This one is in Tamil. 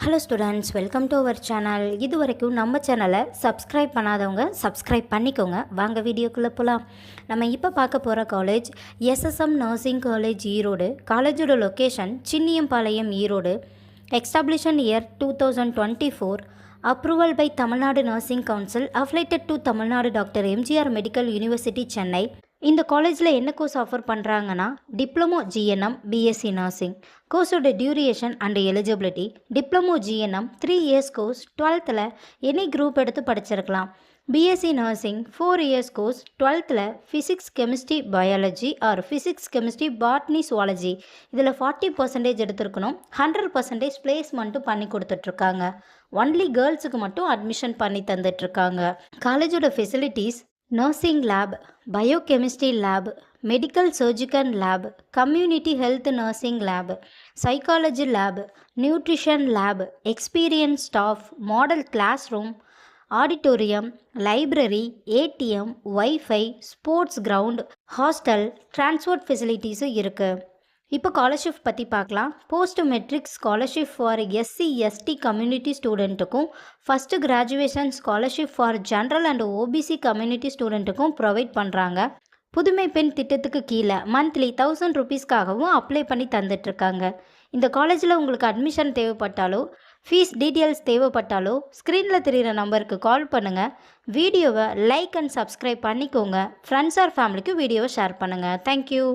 Hello students, welcome to our channel. இது வரைக்கும் நம்ம சேனலை சப்ஸ்கிரைப் பண்ணாதவங்க சப்ஸ்கிரைப் பண்ணிக்கோங்க. வாங்க வீடியோக்குள்ளே போகலாம். நம்ம இப்போ பார்க்க போகிற college SSM nursing college Erode. காலேஜோட location Chinniyampalayam Erode. Establishment year 2024. Approval by Tamil Nadu nursing council. Affiliated to Tamil Nadu doctor MGR medical university Chennai. இந்த காலேஜில் என்ன கோர்ஸ் ஆஃபர் பண்ணுறாங்கன்னா டிப்ளமோ ஜிஎன்எம் பிஎஸ்சி நர்சிங். கோர்ஸோட duration and eligibility: diploma GNM 3 years course, 12th any group எடுத்து படிச்சிருக்கலாம். BSc nursing 4 years course, 12th physics chemistry biology or physics chemistry botany zoology. இதில் 40% எடுத்திருக்கணும். 100% பிளேஸ்மெண்ட்டும் பண்ணி கொடுத்துட்ருக்காங்க. ஒன்லி கேர்ள்ஸுக்கு மட்டும் அட்மிஷன் பண்ணி தந்துட்டுருக்காங்க. காலேஜோட facilities: nursing lab, biochemistry lab, medical surgical lab, community health nursing lab, psychology lab, nutrition lab, experience staff, model class room, auditorium, library, ATM, Wi-Fi, sports ground, hostel, transport ஃபெசிலிட்டிஸும் இருக்குது. இப்போ ஸ்காலர்ஷிப் பற்றி பார்க்கலாம். Post matric scholarship for SC ST community ஸ்டூடெண்ட்டுக்கும், first graduation scholarship for general and OBC community ஸ்டூடெண்ட்டுக்கும் ப்ரொவைட் பண்ணுறாங்க. புதுமை பெண் திட்டத்துக்கு கீழே மந்த்லி 1000 ருபீஸ்க்காகவும் அப்ளை பண்ணி தந்துட்டுருக்காங்க. இந்த காலேஜில் உங்களுக்கு அட்மிஷன் தேவைப்பட்டாலோ ஃபீஸ் டீட்டெயில்ஸ் தேவைப்பட்டாலோ ஸ்க்ரீனில் தெரிகிற நம்பருக்கு கால் பண்ணுங்கள். வீடியோவை லைக் அண்ட் சப்ஸ்கிரைப் பண்ணிக்கோங்க. ஃப்ரெண்ட்ஸ் ஆர் ஃபேமிலிக்கு வீடியோவை ஷேர் பண்ணுங்கள். தேங்க்யூ.